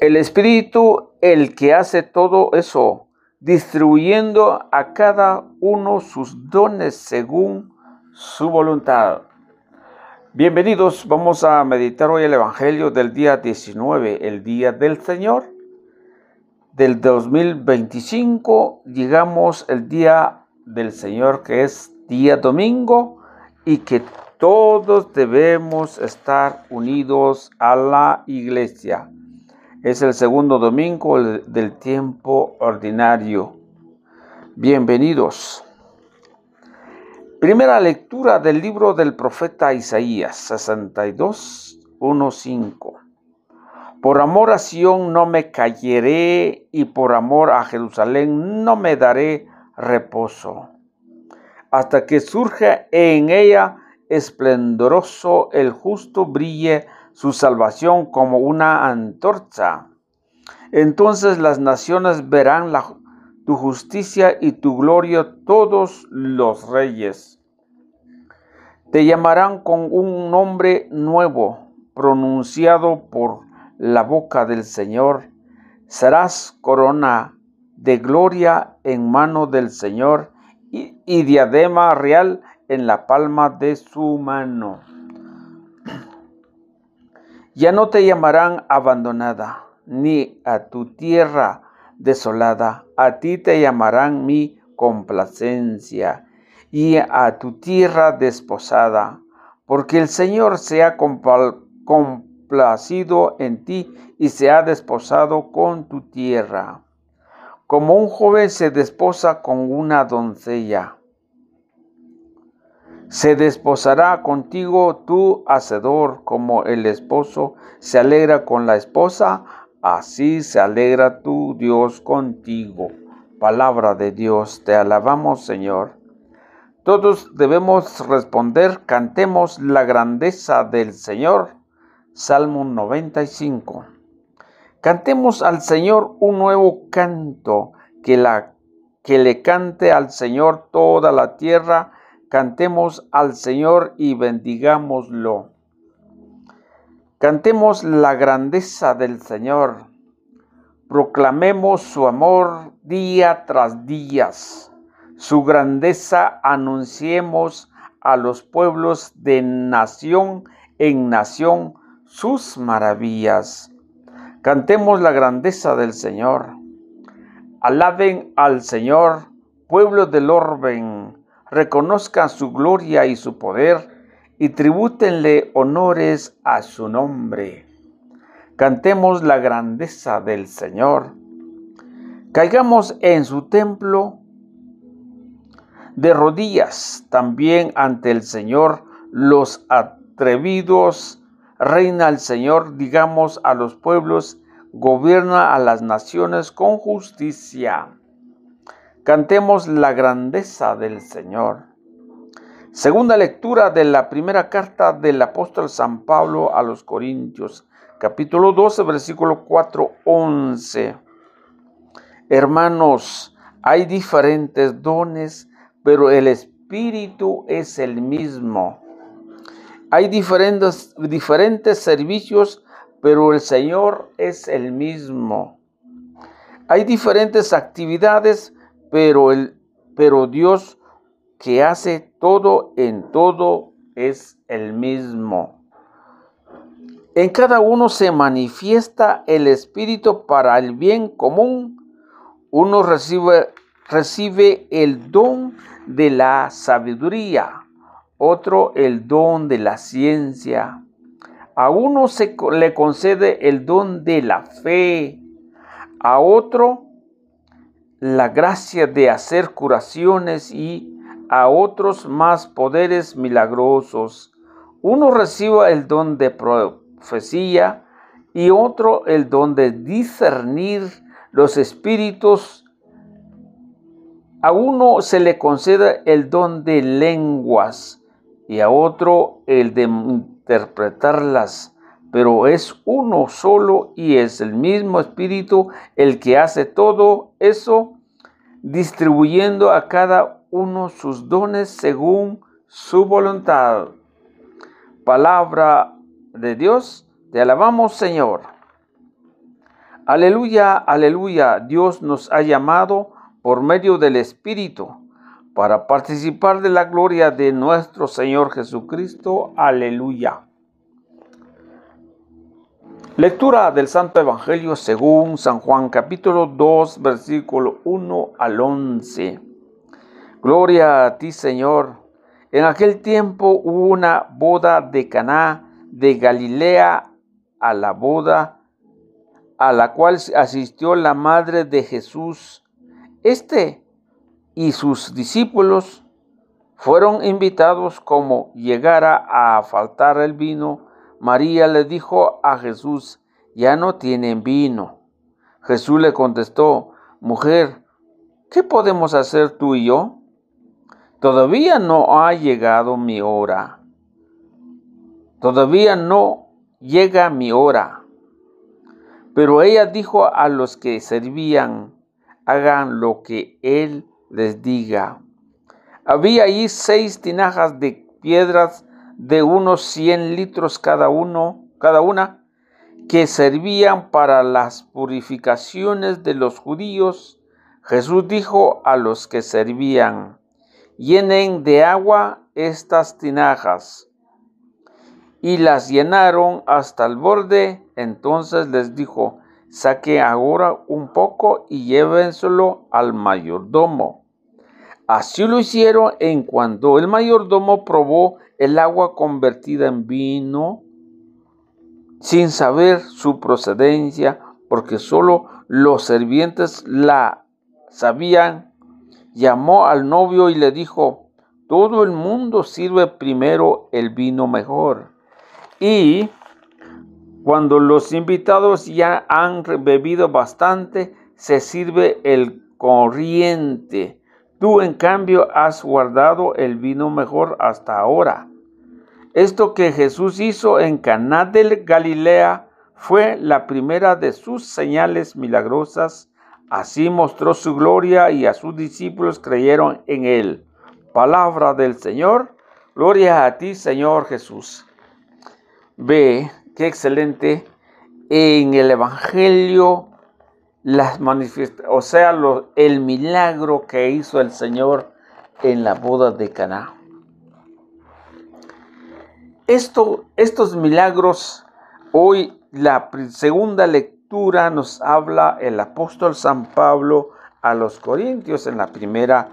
El Espíritu, el que hace todo eso, distribuyendo a cada uno sus dones según su voluntad. Bienvenidos, vamos a meditar hoy el Evangelio del día 19, el día del Señor. Del 2025 llegamos el día del Señor, que es día domingo, y que todos debemos estar unidos a la iglesia. Es el segundo domingo del tiempo ordinario. Bienvenidos. Primera lectura del libro del profeta Isaías, 62, 1-5. Por amor a Sión no me callaré, y por amor a Jerusalén no me daré reposo, hasta que surja en ella esplendoroso el justo, brille su salvación como una antorcha. Entonces las naciones verán tu justicia y tu gloria, todos los reyes. Te llamarán con un nombre nuevo, pronunciado por la boca del Señor. Serás corona de gloria en mano del Señor y diadema real en la palma de su mano. Ya no te llamarán abandonada, ni a tu tierra desolada. A ti te llamarán mi complacencia, y a tu tierra desposada, porque el Señor se ha complacido en ti y se ha desposado con tu tierra. Como un joven se desposa con una doncella, se desposará contigo tu hacedor, como el esposo se alegra con la esposa, así se alegra tu Dios contigo. Palabra de Dios, te alabamos, Señor. Todos debemos responder, cantemos la grandeza del Señor. Salmo 95. Cantemos al Señor un nuevo canto, que le cante al Señor toda la tierra. Cantemos al Señor y bendigámoslo. Cantemos la grandeza del Señor. Proclamemos su amor día tras día. Su grandeza anunciemos a los pueblos de nación en nación sus maravillas. Cantemos la grandeza del Señor. Alaben al Señor, pueblo del orbe. Reconozcan su gloria y su poder, y tribútenle honores a su nombre. Cantemos la grandeza del Señor. Caigamos en su templo de rodillas, también ante el Señor los atrevidos. Reina el Señor, digamos a los pueblos, gobierna a las naciones con justicia. Cantemos la grandeza del Señor. Segunda lectura de la primera carta del apóstol San Pablo a los Corintios, capítulo 12, versículo 4-11. Hermanos, hay diferentes dones, pero el Espíritu es el mismo. Hay diferentes servicios, pero el Señor es el mismo. Hay diferentes actividades, pero Dios, que hace todo en todo, es el mismo. En cada uno se manifiesta el Espíritu para el bien común. Uno recibe el don de la sabiduría, otro el don de la ciencia. A uno le concede el don de la fe, a otro la gracia de hacer curaciones y a otros más poderes milagrosos. Uno recibe el don de profecía y otro el don de discernir los espíritus. A uno se le concede el don de lenguas y a otro el de interpretarlas, pero es uno solo y es el mismo Espíritu el que hace todo eso, distribuyendo a cada uno sus dones según su voluntad. Palabra de Dios, te alabamos, Señor. Aleluya, aleluya. Dios nos ha llamado por medio del Espíritu para participar de la gloria de nuestro Señor Jesucristo. Aleluya. Lectura del Santo Evangelio según San Juan, capítulo 2, versículo 1 al 11. Gloria a ti, Señor. En aquel tiempo hubo una boda de Caná de Galilea, a la boda a la cual asistió la madre de Jesús. Este y sus discípulos fueron invitados. Como llegara a faltar el vino, María le dijo a Jesús: ya no tienen vino. Jesús le contestó: mujer, ¿qué podemos hacer tú y yo? Todavía no ha llegado mi hora. Todavía no llega mi hora. Pero ella dijo a los que servían: hagan lo que él les diga. Había allí 6 tinajas de piedras de unos 100 litros cada una, que servían para las purificaciones de los judíos. Jesús dijo a los que servían: llenen de agua estas tinajas. Y las llenaron hasta el borde. Entonces les dijo: saque ahora un poco y llévenselo al mayordomo. Así lo hicieron. En cuanto el mayordomo probó el agua convertida en vino, sin saber su procedencia, porque solo los sirvientes la sabían, llamó al novio y le dijo: todo el mundo sirve primero el vino mejor, y cuando los invitados ya han bebido bastante, se sirve el corriente. Tú, en cambio, has guardado el vino mejor hasta ahora. Esto que Jesús hizo en Caná de Galilea fue la primera de sus señales milagrosas. Así mostró su gloria y a sus discípulos creyeron en él. Palabra del Señor. Gloria a ti, Señor Jesús. Ve, qué excelente, en el Evangelio el milagro que hizo el Señor en la boda de Caná. Estos milagros, hoy la segunda lectura nos habla el apóstol San Pablo a los Corintios, en la primera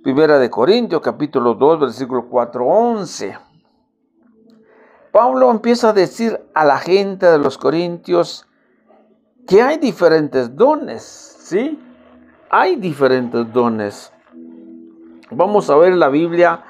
de Corintios, capítulo 2, versículo 4-11. Pablo empieza a decir a la gente de los Corintios que hay diferentes dones, ¿sí? Hay diferentes dones. Vamos a ver la Biblia.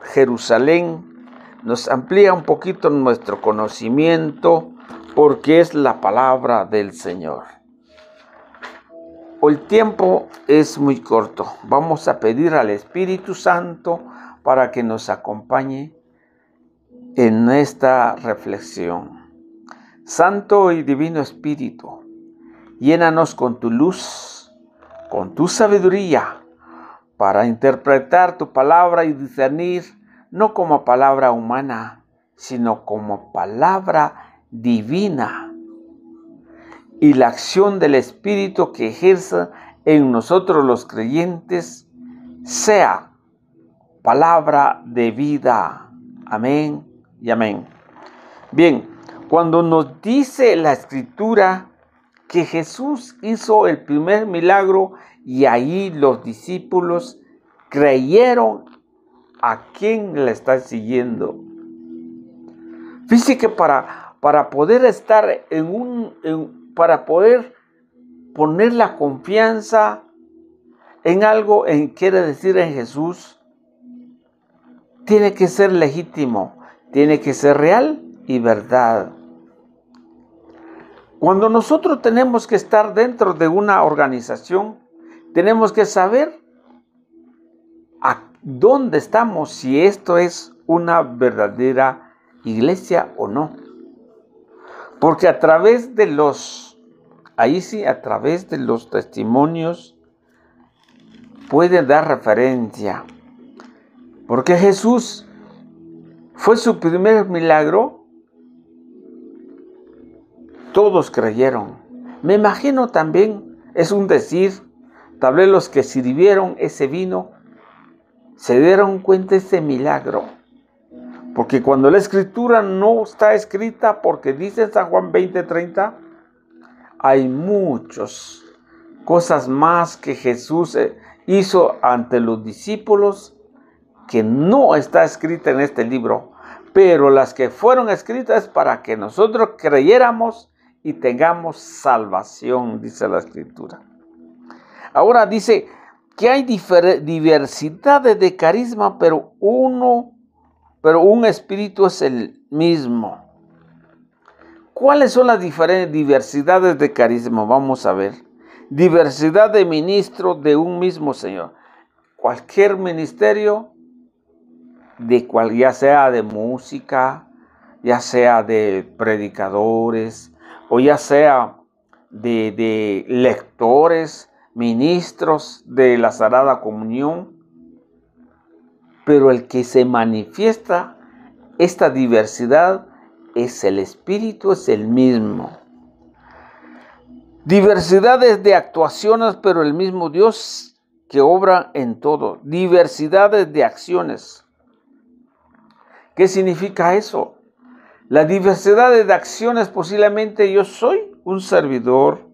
Jerusalén nos amplía un poquito nuestro conocimiento, porque es la palabra del Señor. El tiempo es muy corto. Vamos a pedir al Espíritu Santo para que nos acompañe en esta reflexión. Santo y divino Espíritu, llénanos con tu luz, con tu sabiduría, para interpretar tu palabra y discernir no como palabra humana, sino como palabra divina. Y la acción del Espíritu que ejerza en nosotros los creyentes sea palabra de vida. Amén y amén. Bien, cuando nos dice la Escritura que Jesús hizo el primer milagro y ahí los discípulos creyeron a quien le está siguiendo. Fíjese que para poder estar para poder poner la confianza en algo, quiere decir en Jesús, tiene que ser legítimo, tiene que ser real y verdad. Cuando nosotros tenemos que estar dentro de una organización, tenemos que saber a dónde estamos, si esto es una verdadera iglesia o no. Porque a través de los testimonios puede dar referencia. Porque Jesús fue su primer milagro, todos creyeron. Me imagino también, es un decir, tal vez los que sirvieron ese vino se dieron cuenta de ese milagro. Porque cuando la escritura no está escrita, porque dice en San Juan 20:30, hay muchas cosas más que Jesús hizo ante los discípulos que no está escrita en este libro, pero las que fueron escritas para que nosotros creyéramos y tengamos salvación, dice la escritura. Ahora dice que hay diversidades de carisma, pero un espíritu es el mismo. ¿Cuáles son las diversidades de carisma? Vamos a ver. Diversidad de ministros de un mismo Señor. Cualquier ministerio, ya sea de música, ya sea de predicadores, o ya sea de lectores, ministros de la Sagrada Comunión, pero el que se manifiesta esta diversidad es el Espíritu, es el mismo. Diversidades de actuaciones, pero el mismo Dios que obra en todo. Diversidades de acciones. ¿Qué significa eso? La diversidad de acciones, posiblemente yo soy un servidor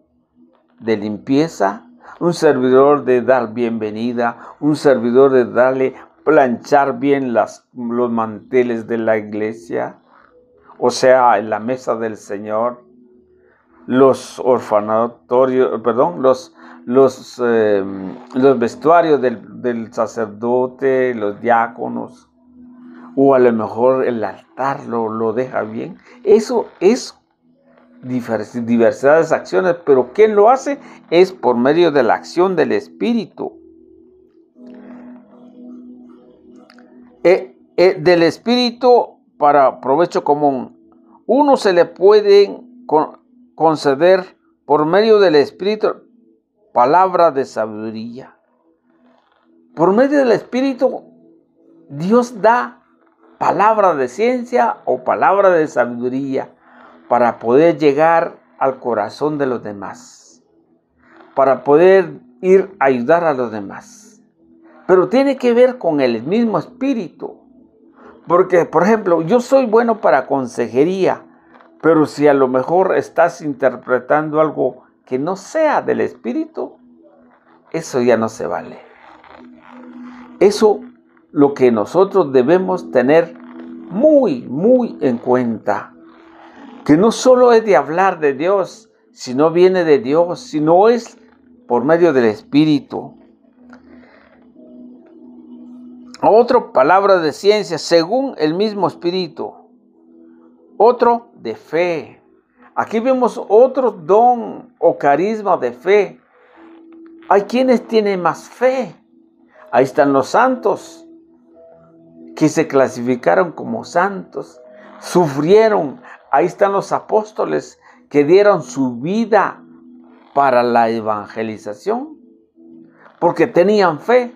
de limpieza, un servidor de dar bienvenida, un servidor de darle, planchar bien los manteles de la iglesia, o sea, en la mesa del Señor, los orfanatorios, los vestuarios del sacerdote, los diáconos, o a lo mejor el altar lo deja bien. Eso es diversidades de acciones, pero ¿quién lo hace? Es por medio de la acción del Espíritu. Del Espíritu para provecho común. Uno se le puede conceder por medio del Espíritu palabra de sabiduría. Por medio del Espíritu Dios da palabra de ciencia o palabra de sabiduría para poder llegar al corazón de los demás, para poder ir a ayudar a los demás. Pero tiene que ver con el mismo Espíritu. Porque, por ejemplo, yo soy bueno para consejería, pero si a lo mejor estás interpretando algo que no sea del Espíritu, eso ya no se vale. Eso lo que nosotros debemos tener muy, muy en cuenta. Que no solo es de hablar de Dios, sino viene de Dios, sino es por medio del Espíritu. Otro, palabra de ciencia, según el mismo Espíritu. Otro, de fe. Aquí vemos otro don o carisma de fe. Hay quienes tienen más fe. Ahí están los santos, que se clasificaron como santos, sufrieron. Ahí están los apóstoles, que dieron su vida para la evangelización, porque tenían fe.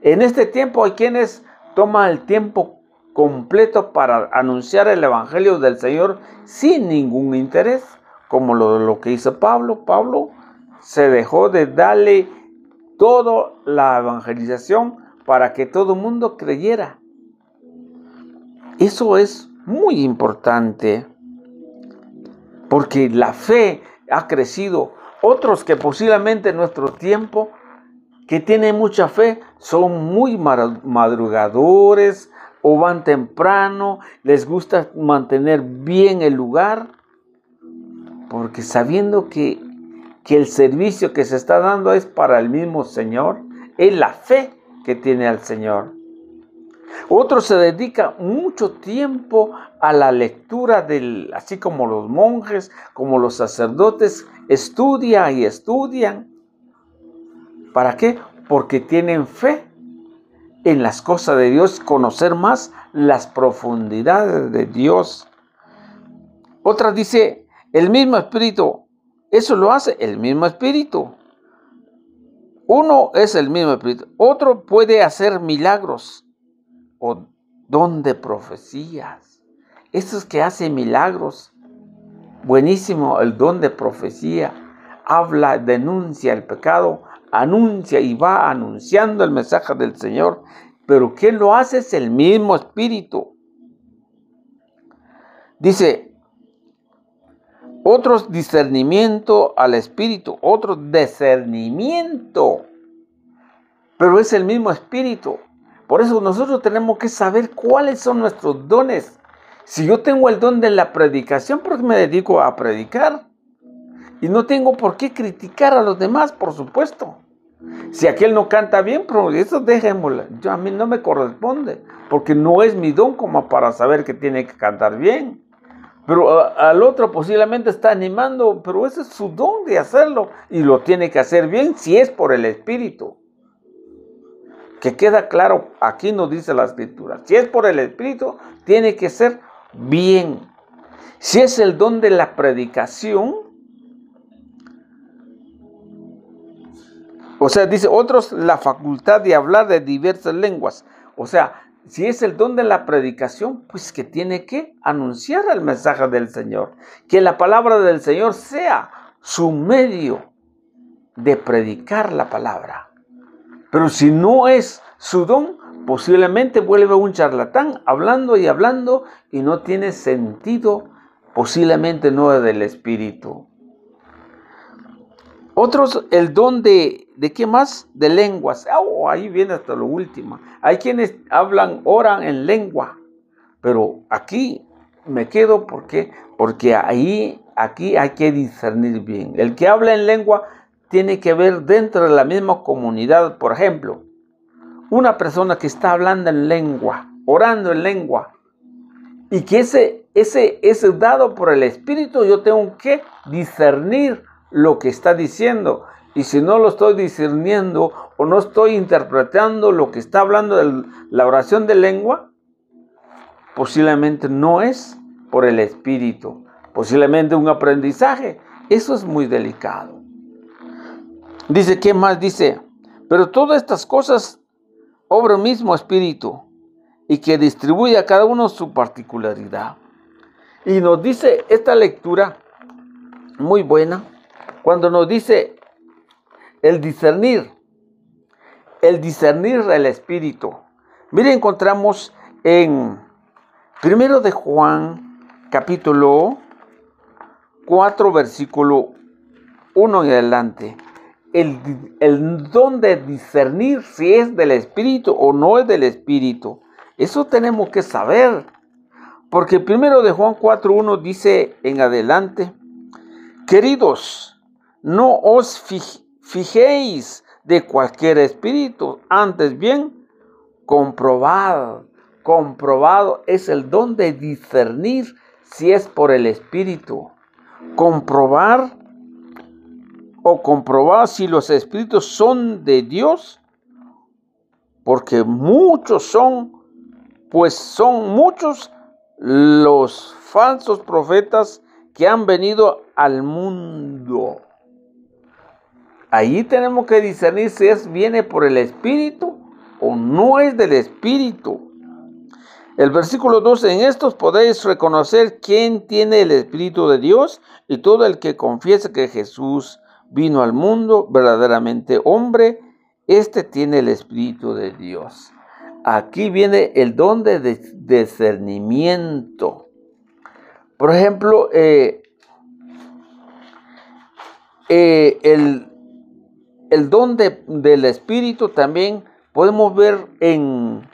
En este tiempo hay quienes toman el tiempo completo para anunciar el evangelio del Señor sin ningún interés, como lo que hizo Pablo. Pablo se dejó de darle toda la evangelización para que todo el mundo creyera. Eso es muy importante, porque la fe ha crecido. Otros que posiblemente en nuestro tiempo, que tienen mucha fe, son muy madrugadores o van temprano, les gusta mantener bien el lugar, porque sabiendo que el servicio que se está dando es para el mismo Señor, es la fe que tiene al Señor. Otros se dedican mucho tiempo a la lectura, así como los monjes, como los sacerdotes, estudian y estudian. ¿Para qué? Porque tienen fe en las cosas de Dios, conocer más las profundidades de Dios. Otra dice, el mismo Espíritu. Eso lo hace el mismo Espíritu. Uno es el mismo Espíritu. Otro puede hacer milagros o don de profecías. Estos que hacen milagros. Buenísimo el don de profecía. habla, denuncia el pecado, anuncia y va anunciando el mensaje del Señor. Pero ¿quién lo hace? Es el mismo Espíritu. Dice, otros discernimiento al Espíritu, otro discernimiento, pero es el mismo Espíritu. Por eso nosotros tenemos que saber cuáles son nuestros dones. Si yo tengo el don de la predicación, ¿por qué me dedico a predicar? Y no tengo por qué criticar a los demás, por supuesto. Si aquel no canta bien, pero eso déjenmoslo. A mí no me corresponde, porque no es mi don como para saber que tiene que cantar bien. Pero al otro posiblemente está animando, pero ese es su don de hacerlo y lo tiene que hacer bien si es por el Espíritu. Que queda claro, aquí nos dice la Escritura, si es por el Espíritu, tiene que ser bien. Si es el don de la predicación, o sea, dice otros la facultad de hablar de diversas lenguas. O sea, si es el don de la predicación, pues que tiene que anunciar el mensaje del Señor. Que la palabra del Señor sea su medio de predicar la palabra. Pero si no es su don, posiblemente vuelve un charlatán hablando y hablando y no tiene sentido, posiblemente no es del Espíritu. Otros, el don de ¿qué más? De lenguas. Ahí viene hasta lo último. Hay quienes oran en lengua, pero aquí me quedo porque aquí hay que discernir bien. El que habla en lengua tiene que ver dentro de la misma comunidad. Por ejemplo, una persona que está hablando en lengua, orando en lengua, y que ese es dado por el Espíritu, yo tengo que discernir lo que está diciendo. Y si no lo estoy discerniendo o no estoy interpretando lo que está hablando de la oración de lengua, posiblemente no es por el Espíritu, posiblemente un aprendizaje. Eso es muy delicado. Dice, ¿qué más? Dice, pero todas estas cosas obra el mismo Espíritu y que distribuye a cada uno su particularidad. Y nos dice esta lectura muy buena cuando nos dice el discernir el Espíritu. Mire, encontramos en 1 de Juan, capítulo 4, versículo 1 en adelante. El don de discernir si es del Espíritu o no es del Espíritu. Eso tenemos que saber. Porque 1 de Juan 4:1 dice en adelante, queridos, no os fijéis de cualquier espíritu, antes bien, comprobado es el don de discernir si es por el Espíritu. Comprobar si los espíritus son de Dios, porque son muchos los falsos profetas que han venido al mundo. Ahí tenemos que discernir si viene por el Espíritu o no es del Espíritu. El versículo 12, en estos podéis reconocer quién tiene el Espíritu de Dios, y todo el que confiese que Jesús vino al mundo, verdaderamente hombre, tiene el Espíritu de Dios. Aquí viene el don de discernimiento. Por ejemplo, el don del Espíritu también podemos ver en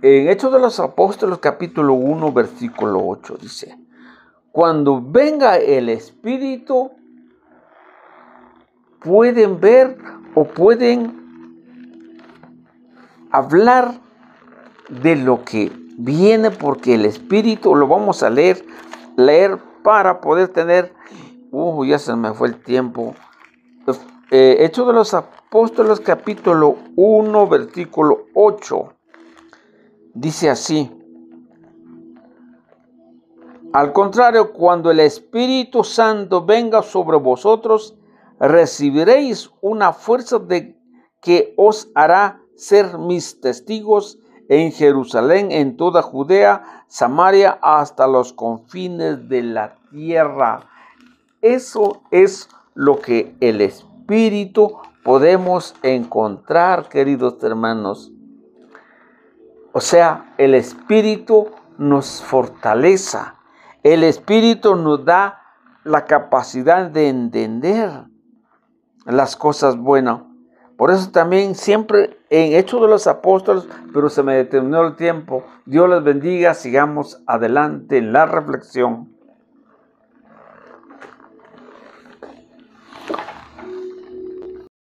Hechos de los Apóstoles, capítulo 1, versículo 8. Dice, cuando venga el Espíritu, pueden ver o pueden hablar de lo que viene, porque el Espíritu lo vamos a leer para poder tener, ya se me fue el tiempo. Hechos de los Apóstoles, capítulo 1, versículo 8, dice así, al contrario, cuando el Espíritu Santo venga sobre vosotros, recibiréis una fuerza que os hará ser mis testigos en Jerusalén, en toda Judea, Samaria, hasta los confines de la tierra. Eso es lo que el Espíritu podemos encontrar, queridos hermanos. O sea, el Espíritu nos fortalece. El Espíritu nos da la capacidad de entender las cosas buenas. Por eso también siempre en Hechos de los Apóstoles, pero se me determinó el tiempo. Dios les bendiga, sigamos adelante en la reflexión.